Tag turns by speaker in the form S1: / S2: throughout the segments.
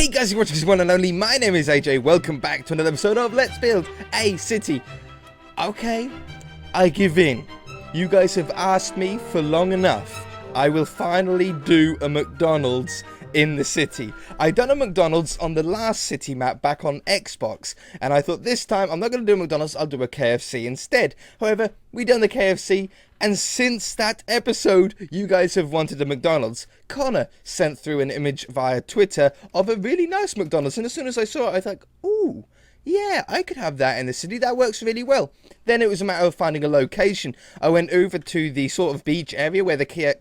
S1: Hey guys, you're watching this one and only. My name is AJ. Welcome back to another episode of Let's Build a City. Okay, I give in. You guys have asked me for long enough. I will finally do a McDonald's in the city. I done a McDonald's on the last city map back on Xbox, and I thought this time I'm not going to do a McDonald's, I'll do a KFC instead. However, we done the KFC, and since that episode, you guys have wanted a McDonald's. Connor sent through an image via Twitter of a really nice McDonald's, and as soon as I saw it, I thought, ooh, yeah, I could have that in the city. That works really well. Then it was a matter of finding a location. I went over to the sort of beach area where the KFC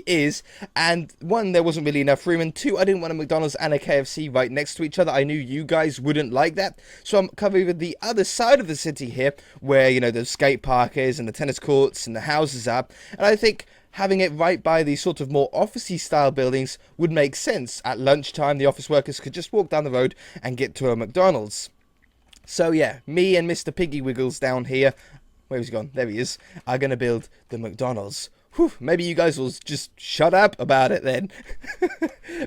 S1: is, and one, there wasn't really enough room, and two, I didn't want a McDonald's and a KFC right next to each other. I knew you guys wouldn't like that, so I'm covering the other side of the city here, where, you know, the skate park is, and the tennis courts, and the houses are, and I think having it right by these sort of more officey style buildings would make sense. At lunchtime, the office workers could just walk down the road and get to a McDonald's. So yeah, me and Mr. Piggy Wiggles down here, where's he gone? There he is, are going to build the McDonald's. Whew, maybe you guys will just shut up about it then.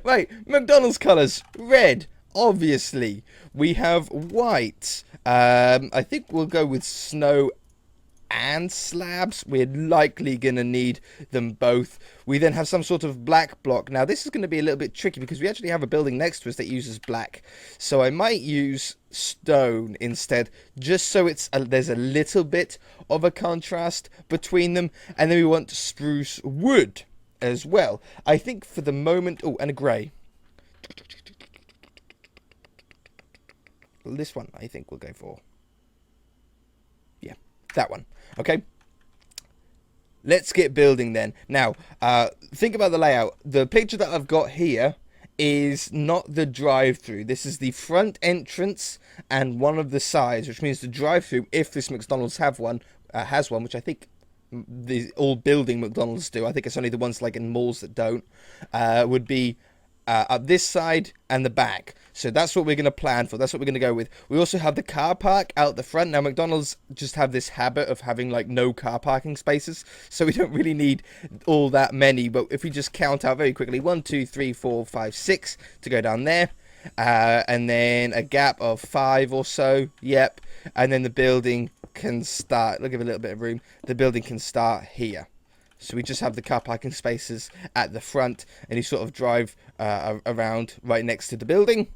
S1: Right, McDonald's colours. Red, obviously. We have white. I think we'll go with snow and slabs. We're likely going to need them both. We then have some sort of black block. Now, this is going to be a little bit tricky because we actually have a building next to us that uses black. So I might use stone instead, just so there's a little bit of a contrast between them. And then we want spruce wood as well. I think for the moment... Oh, and a grey. This one, I think we'll go for. Yeah, that one. Okay, let's get building then. Now, think about the layout. The picture that I've got here is not the drive-through. This is the front entrance and one of the sides, which means the drive-through, if this McDonald's has one, which I think all building McDonald's do. I think it's only the ones like in malls that don't. Would be up this side and the back. So that's what we're going to plan for. That's what we're going to go with. We also have the car park out the front. Now, McDonald's just have this habit of having like no car parking spaces. So we don't really need all that many. But if we just count out very quickly, 1, 2, 3, 4, 5, 6 to go down there. And then a gap of 5 or so. Yep. And then the building can start. Look, give it a little bit of room. The building can start here. So we just have the car parking spaces at the front, and you sort of drive around right next to the building.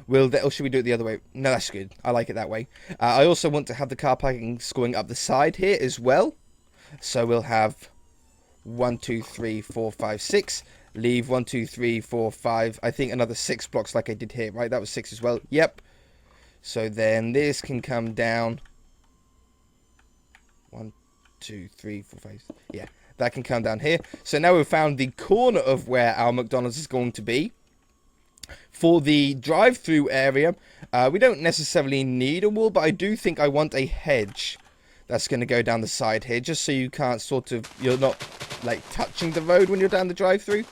S1: Or should we do it the other way? No, that's good. I like it that way. I also want to have the car parking going up the side here as well. So we'll have 1, 2, 3, 4, 5, 6. Leave 1, 2, 3, 4, 5. I think another 6 blocks like I did here, right? That was 6 as well. Yep. So then this can come down. 1, 2, 3, 4, 5. Yeah, that can come down here. So now we've found the corner of where our McDonald's is going to be. For the drive-through area, we don't necessarily need a wall, but I do think I want a hedge that's going to go down the side here, just so you can't you're not like touching the road when you're down the drive-through.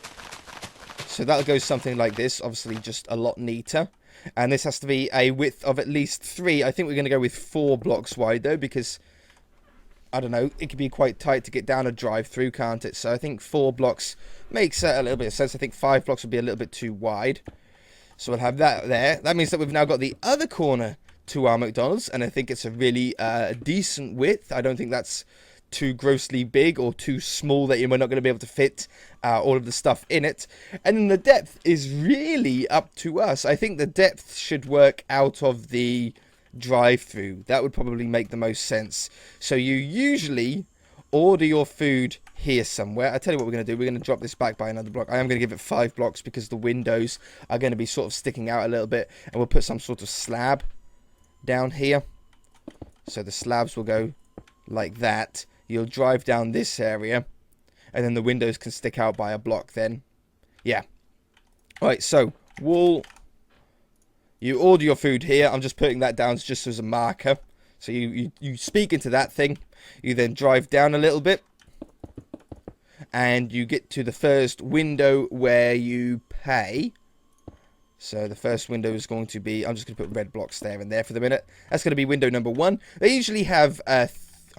S1: So that'll go something like this, obviously just a lot neater. And this has to be a width of at least 3. I think we're going to go with 4 blocks wide though, because I don't know, it could be quite tight to get down a drive-through, can't it? So I think 4 blocks makes a little bit of sense. I think 5 blocks would be a little bit too wide. So we'll have that there. That means that we've now got the other corner to our McDonald's, and I think it's a really decent width. I don't think that's too grossly big or too small that you're not going to be able to fit all of the stuff in it. And then the depth is really up to us. I think the depth should work out of the drive-through. That would probably make the most sense. So you usually order your food here somewhere. I tell you what we're going to do. We're going to drop this back by another block. I am going to give it 5 blocks because the windows are going to be sort of sticking out a little bit, and we'll put some sort of slab down here. So the slabs will go like that. You'll drive down this area, and then the windows can stick out by a block then. Yeah. Alright, so wall. You order your food here. I'm just putting that down just as a marker. So you speak into that thing. You then drive down a little bit. And you get to the first window where you pay. So the first window is going to be... I'm just going to put red blocks there and there for the minute. That's going to be window number 1. They usually have... I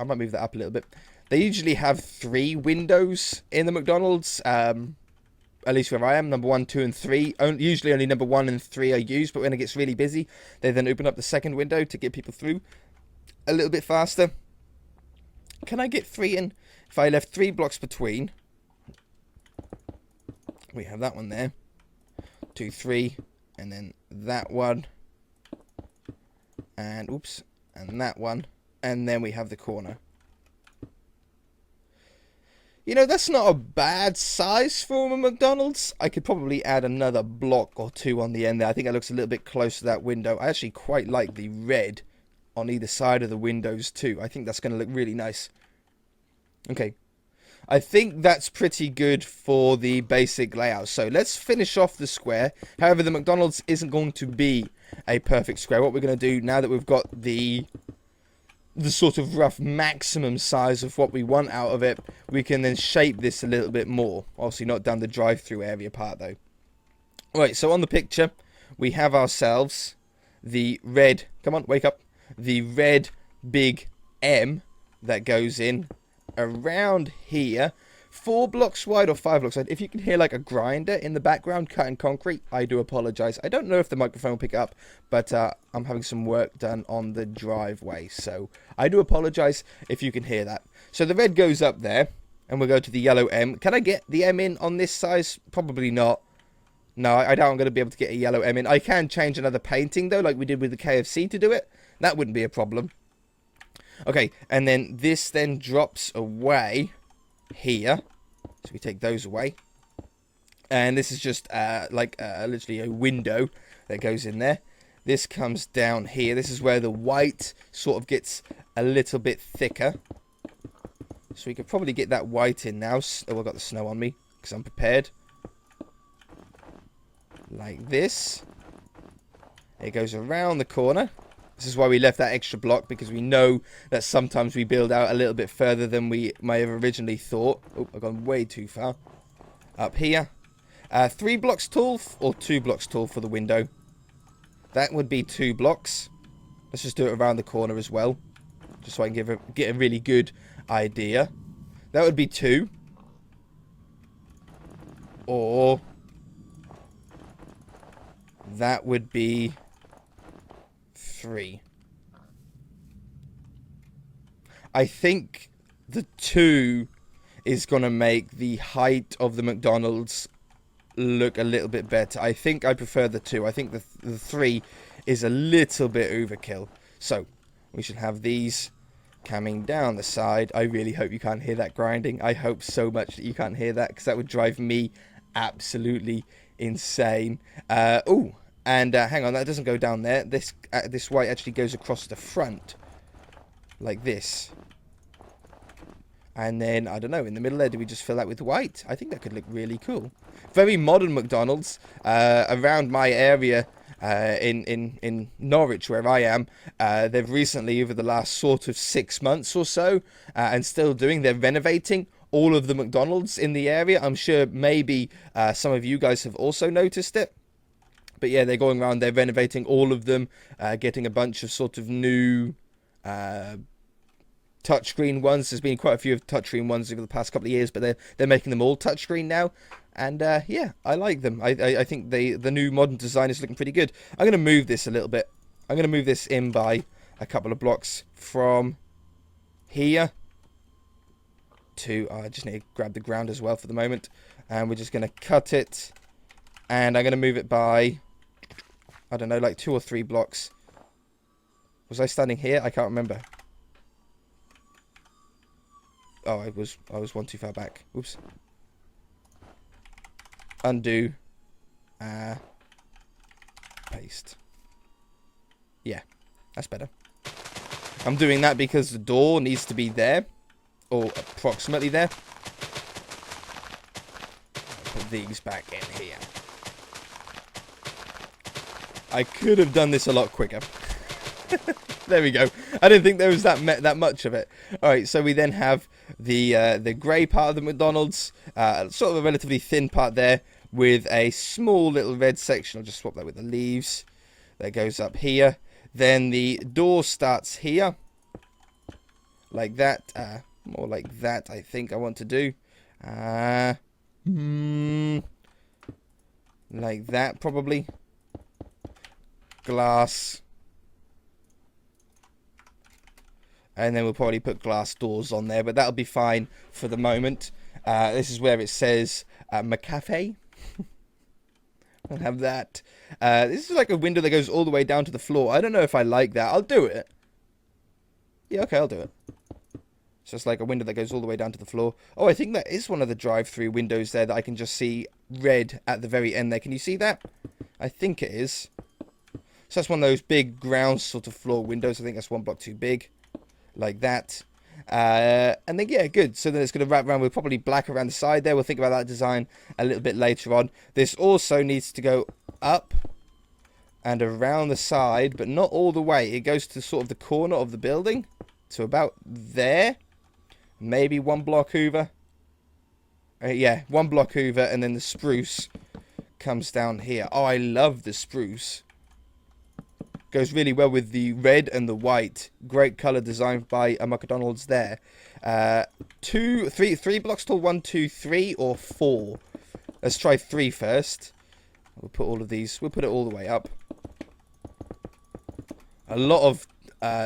S1: might move that up a little bit. They usually have 3 windows in the McDonald's. at least where I am, number 1, 2, and 3. Usually only number 1 and 3 are used, but when it gets really busy, they then open up the second window to get people through a little bit faster. Can I get 3 in? If I left 3 blocks between, we have that one there. 2, 3, and then that one. And, oops, and that one. And then we have the corner. You know, that's not a bad size for a McDonald's. I could probably add another block or 2 on the end there. I think it looks a little bit close to that window. I actually quite like the red on either side of the windows too. I think that's going to look really nice. Okay. I think that's pretty good for the basic layout. So let's finish off the square. However, the McDonald's isn't going to be a perfect square. What we're going to do now that we've got the sort of rough maximum size of what we want out of it, we can then shape this a little bit more. Obviously not down the drive-through area part though. Right, so on the picture, we have ourselves the red, come on, wake up, the red big M that goes in around here, 4 blocks wide or 5 blocks wide. If you can hear like a grinder in the background cutting concrete, I do apologize. I don't know if the microphone will pick up, but I'm having some work done on the driveway, so I do apologize if you can hear that. So the red goes up there, and we'll go to the yellow M. Can I get the M in on this size? Probably not. No, I doubt I'm going to be able to get a yellow M in. I can change another painting though, like we did with the KFC to do it. That wouldn't be a problem. Okay, and then this then drops away here. So we take those away. And this is just literally a window that goes in there. This comes down here. This is where the white sort of gets a little bit thicker. So we could probably get that white in now. Oh, I've got the snow on me because I'm prepared. Like this. It goes around the corner. This is why we left that extra block, because we know that sometimes we build out a little bit further than we may have originally thought. Oh, I've gone way too far. Up here. 3 blocks tall or 2 blocks tall for the window. That would be 2 blocks. Let's just do it around the corner as well, just so I can get a really good idea. That would be 2. Or that would be 3. I think the 2 is going to make the height of the McDonald's look a little bit better. I think I prefer the 2. I think the 3 is a little bit overkill. So we should have these coming down the side. I really hope you can't hear that grinding. I hope so much that you can't hear that, because that would drive me absolutely insane. Oh, and hang on, that doesn't go down there. This white actually goes across the front like this. And then, I don't know, in the middle there, do we just fill that with white? I think that could look really cool. Very modern McDonald's. Around my area in Norwich, where I am, they've recently, over the last sort of 6 months or so, and still doing, they're renovating all of the McDonald's in the area. I'm sure maybe some of you guys have also noticed it. But yeah, they're going around, they're renovating all of them, getting a bunch of sort of new touchscreen ones. There's been quite a few of touchscreen ones over the past couple of years, but they're making them all touchscreen now. And yeah, I like them. I think the new modern design is looking pretty good. I'm going to move this a little bit. I'm going to move this in by a couple of blocks from here to... I just need to grab the ground as well for the moment. And we're just going to cut it. And I'm going to move it by... I don't know, like 2 or 3 blocks. Was I standing here? I can't remember. Oh, I was one too far back. Oops. Undo. Paste. Yeah, that's better. I'm doing that because the door needs to be there, or approximately there. Put these back in here. I could have done this a lot quicker. There we go. I didn't think there was that much of it. All right, so we then have the grey part of the McDonald's, sort of a relatively thin part there, with a small little red section. I'll just swap that with the leaves. That goes up here. Then the door starts here, like that. More like that, I think I want to do. Like that, probably. Glass. And then we'll probably put glass doors on there, but that'll be fine for the moment. This is where it says McCafe. I'll have that. This is like a window that goes all the way down to the floor. I don't know if I like that. I'll do it. Yeah, okay, I'll do it. So it's like a window that goes all the way down to the floor. Oh, I think that is one of the drive-through windows there that I can just see red at the very end there. Can you see that? I think it is. So that's one of those big ground sort of floor windows. I think that's one block too big. Like that. And then, yeah, good. So then it's going to wrap around with probably black around the side there. We'll think about that design a little bit later on. This also needs to go up and around the side, but not all the way. It goes to sort of the corner of the building. To about there. Maybe one block over. Yeah, one block over, and then the spruce comes down here. Oh, I love the spruce. Goes really well with the red and the white. Great colour design by McDonald's there. 3 blocks tall. 1, 2, 3, or 4. Let's try 3 first. We'll put all of these. We'll put it all the way up. A lot of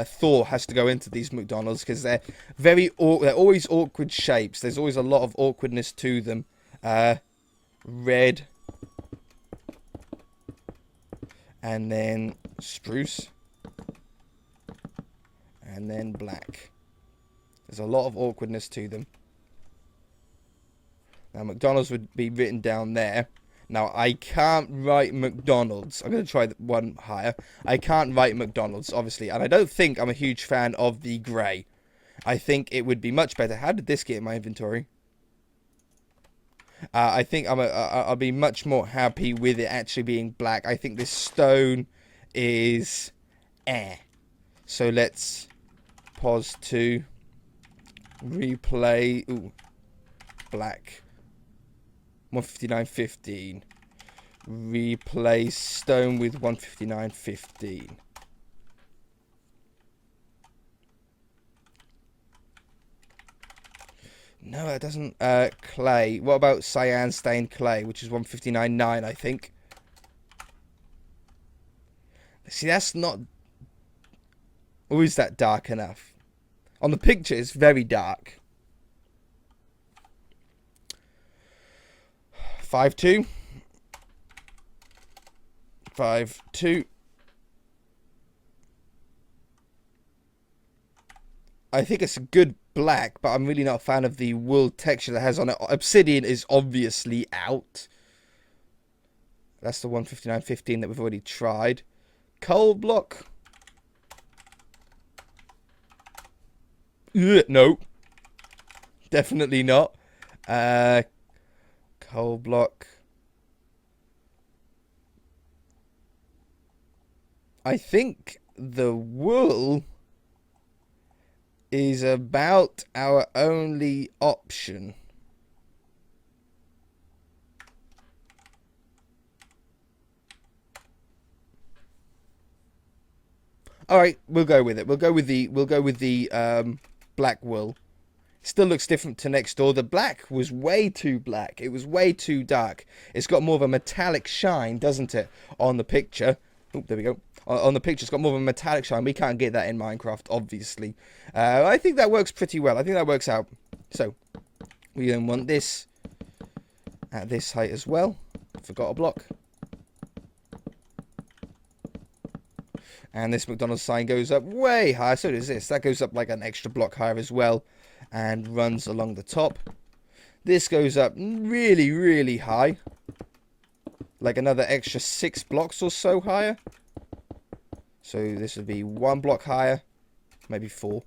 S1: thought has to go into these McDonald's because they're they're always awkward shapes. There's always a lot of awkwardness to them. Red. And then spruce. And then black. There's a lot of awkwardness to them. Now, McDonald's would be written down there. Now, I can't write McDonald's. I'm going to try one higher. I can't write McDonald's, obviously. And I don't think I'm a huge fan of the grey. I think it would be much better. How did this get in my inventory? I think I'll be much more happy with it actually being black. I think this stone is So let's pause to replay. Ooh, black. 159.15. Replace stone with 159.15. No, it doesn't. Clay. What about cyan stained clay, which is 159.9, I think. See, that's not... Or is that dark enough? On the picture, it's very dark. 5.2. 5.2. I think it's a good black, but I'm really not a fan of the wool texture that has on it. Obsidian is obviously out. That's the 159.15 that we've already tried. Coal block. Ugh, no. Definitely not. Coal block. I think the wool is about our only option. All right, we'll go with it. We'll go with the black wool. Still looks different to next door. The black was way too black. It was way too dark. It's got more of a metallic shine, doesn't it, on the picture? Oh, there we go. On the picture, it's got more of a metallic shine. We can't get that in Minecraft, obviously. I think that works pretty well. I think that works out. So, we then want this at this height as well. Forgot a block. And this McDonald's sign goes up way higher. So does this. That goes up like an extra block higher as well. And runs along the top. This goes up really, really high. Like another extra 6 blocks or so higher. So this would be 1 block higher. Maybe 4.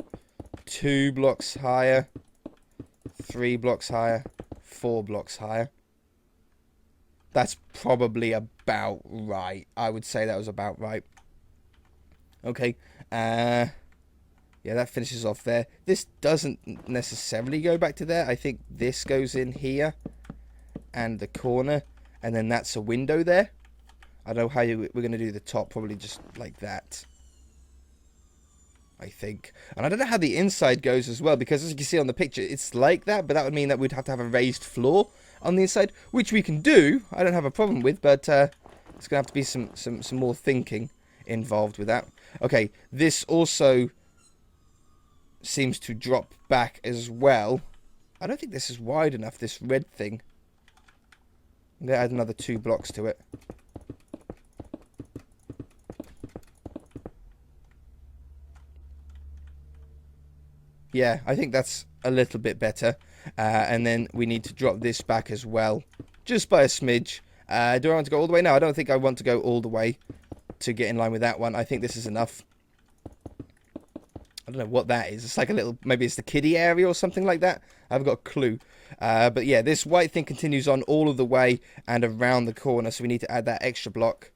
S1: 2 blocks higher. 3 blocks higher. 4 blocks higher. That's probably about right. I would say that was about right. Okay. Yeah, that finishes off there. This doesn't necessarily go back to there. I think this goes in here. And the corner. And then that's a window there. I don't know how we're going to do the top. Probably just like that. I think. And I don't know how the inside goes as well. Because as you can see on the picture, it's like that. But that would mean that we'd have to have a raised floor. on the inside, which we can do. I don't have a problem with, but it's gonna have to be some more thinking involved with that. Okay, this also seems to drop back as well. I don't think this is wide enough, this red thing. I'm gonna add another 2 blocks to it. Yeah, I think that's a little bit better. And then we need to drop this back as well, just by a smidge. Do I want to go all the way? No, I don't think I want to go all the way to get in line with that one. I think this is enough. I don't know what that is. It's like a little, maybe it's the kiddie area or something like that. I haven't got a clue. But yeah, this white thing continues on all of the way and around the corner. So we need to add that extra block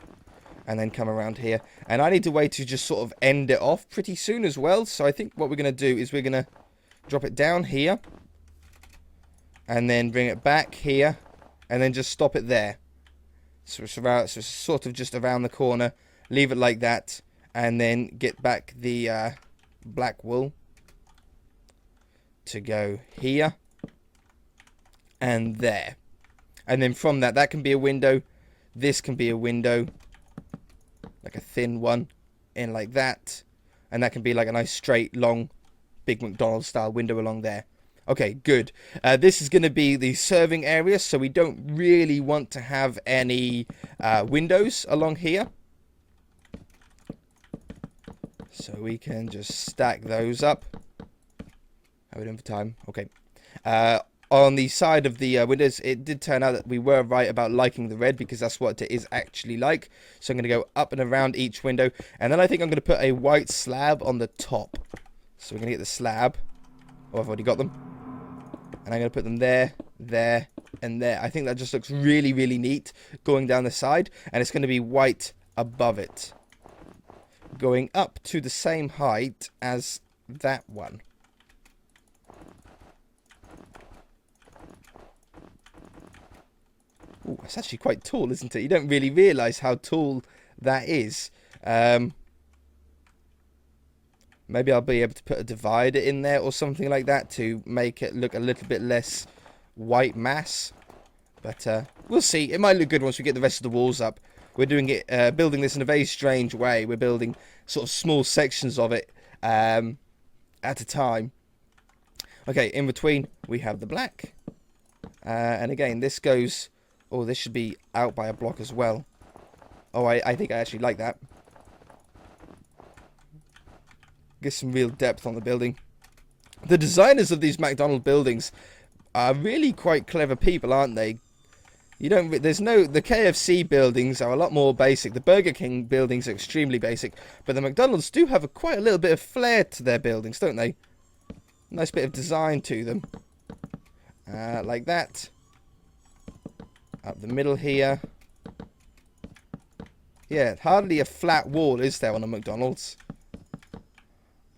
S1: and then come around here. And I need a way to just sort of end it off pretty soon as well. So I think what we're going to do is we're going to drop it down here. And then bring it back here. And then just stop it there. So it's sort of just around the corner. Leave it like that. And then get back the black wool to go here and there. And then from that, that can be a window. This can be a window, like a thin one, in like that. And that can be like a nice straight, long, big McDonald's style window along there. Okay, good. This is going to be the serving area, so we don't really want to have any windows along here. So we can just stack those up. How are we doing for time? Okay. On the side of the windows, it did turn out that we were right about liking the red, because that's what it is actually like. So I'm going to go up and around each window. And then I think I'm going to put a white slab on the top. So we're going to get the slab. Oh, I've already got them. And I'm going to put them there, there, and there. I think that just looks really, really neat going down the side. And it's going to be white above it, going up to the same height as that one. Ooh, that's actually quite tall, isn't it? You don't really realise how tall that is. Maybe I'll be able to put a divider in there or something like that to make it look a little bit less white mass. But we'll see. It might look good once we get the rest of the walls up. We're doing it, building this in a very strange way. We're building sort of small sections of it at a time. Okay, in between we have the black. And again, this goes... Oh, this should be out by a block as well. Oh, I think I actually like that. Get some real depth on the building. The designers of these McDonald's buildings are really quite clever people, aren't they? The KFC buildings are a lot more basic. The Burger King buildings are extremely basic. But the McDonald's do have quite a little bit of flair to their buildings, don't they? Nice bit of design to them. Like that. Up the middle here. Yeah, hardly a flat wall, is there, on a McDonald's?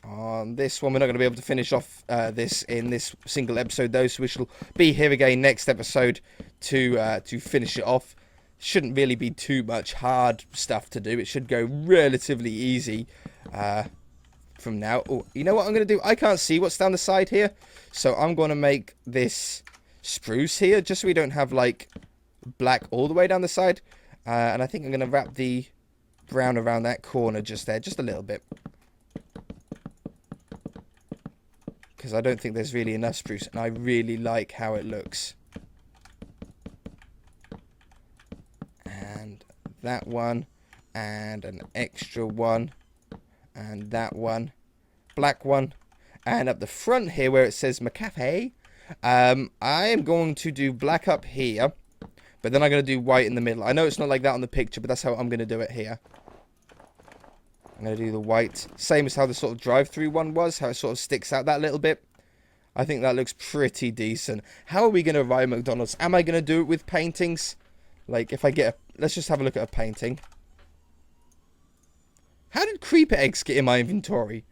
S1: On this one, we're not going to be able to finish off this in this single episode, though, so we shall be here again next episode to finish it off. Shouldn't really be too much hard stuff to do. It should go relatively easy from now. Oh, you know what I'm going to do? I can't see what's down the side here, so I'm going to make this spruce here, just so we don't have, like, black all the way down the side. And I think I'm going to wrap the brown around that corner just there, just a little bit. Because I don't think there's really enough spruce, and I really like how it looks. And that one, and an extra one, and that one, black one, and up the front here where it says MCHeli, I am going to do black up here, but then I'm going to do white in the middle. I know it's not like that on the picture, but that's how I'm going to do it here. I'm going to do the white. Same as how the sort of drive-through one was. How it sort of sticks out that little bit. I think that looks pretty decent. How are we going to write McDonald's? Am I going to do it with paintings? Like, if I get a... Let's just have a look at a painting. How did creeper eggs get in my inventory?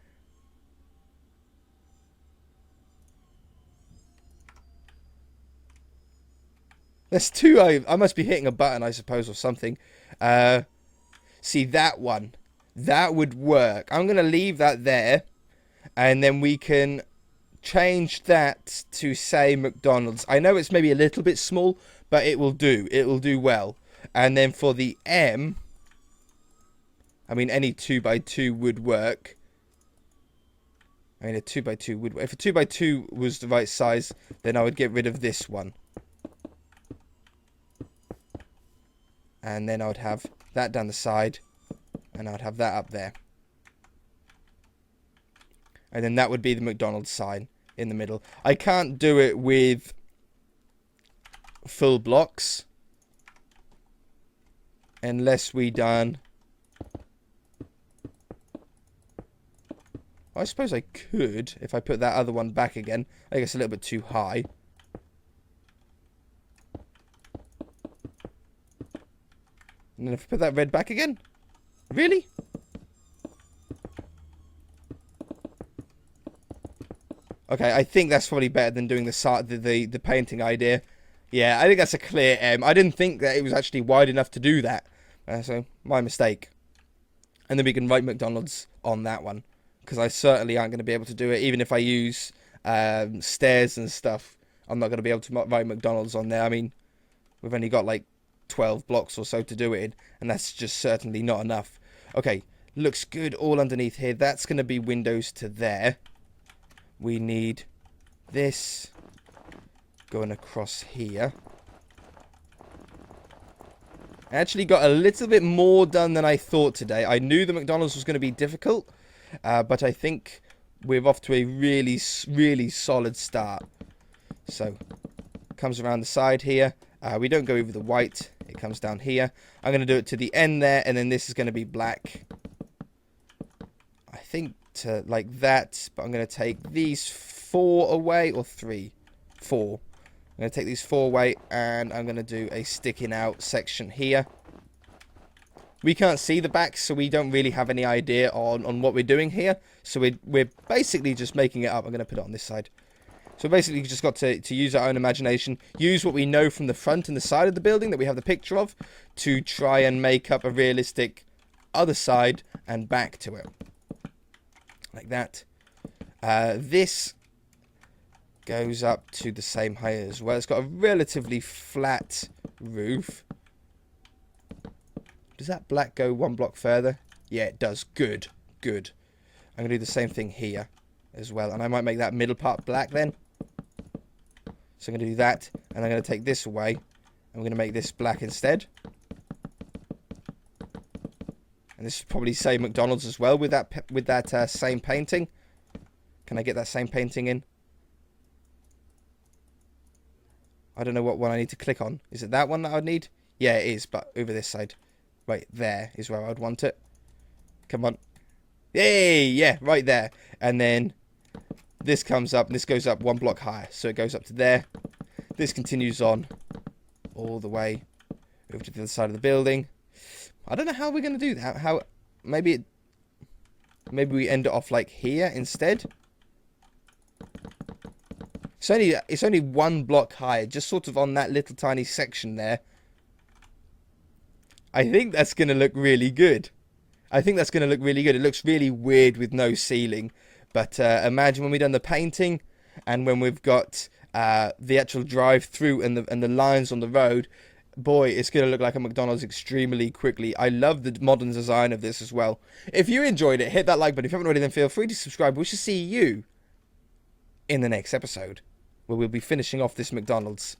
S1: There's two... I must be hitting a button, I suppose, or something. See, that one. That would work. I'm going to leave that there. And then we can change that to say McDonald's. I know it's maybe a little bit small, but it will do. It will do well. And then for the M, I mean, any 2x2 would work. I mean, a 2x2 would work. If a 2x2 was the right size, then I would get rid of this one. And then I would have that down the side. And I would have that up there. And then that would be the McDonald's sign in the middle. I can't do it with full blocks. Unless we done... I suppose I could if I put that other one back again. I think it's a little bit too high. And then if I put that red back again? Really? Okay, I think that's probably better than doing the painting idea. Yeah, I think that's a clear M. I didn't think that it was actually wide enough to do that. So, my mistake. And then we can write McDonald's on that one. Because I certainly aren't going to be able to do it. Even if I use stairs and stuff, I'm not going to be able to write McDonald's on there. I mean, we've only got like 12 blocks or so to do it in. And that's just certainly not enough. Okay, looks good all underneath here. That's going to be windows to there. We need this going across here. I actually got a little bit more done than I thought today. I knew the McDonald's was going to be difficult, but I think we're off to a really, really solid start. So, comes around the side here. We don't go over the white. It comes down here. I'm going to do it to the end there, and then this is going to be black. I think to like that, but I'm going to take these 4 away, or 3, 4. I'm going to take these 4 away, and I'm going to do a sticking out section here. We can't see the back, so we don't really have any idea on what we're doing here. So we're basically just making it up. I'm going to put it on this side. So basically, we've just got to use our own imagination, use what we know from the front and the side of the building that we have the picture of, to try and make up a realistic other side and back to it. Like that. This goes up to the same height as well. It's got a relatively flat roof. Does that black go 1 block further? Yeah, it does. Good. Good. I'm going to do the same thing here as well. And I might make that middle part black then. So I'm going to do that. And I'm going to take this away. I'm going to make this black instead. And this would probably say McDonald's as well with that same painting. Can I get that same painting in? I don't know what one I need to click on. Is it that one that I'd need? Yeah, it is, but over this side. Right, there is where I'd want it. Come on. Yay! Yeah, right there. And then this comes up, and this goes up 1 block higher. So it goes up to there. This continues on all the way over to the other side of the building. I don't know how we're going to do that. How maybe we end it off like here instead. It's only 1 block higher, just sort of on that little tiny section there. I think that's going to look really good. It looks really weird with no ceiling. But imagine when we've done the painting and when we've got the actual drive-through and the lines on the road. Boy, it's going to look like a McDonald's extremely quickly. I love the modern design of this as well. If you enjoyed it, hit that like button. If you haven't already, then feel free to subscribe. We shall see you in the next episode, where we'll be finishing off this McDonald's.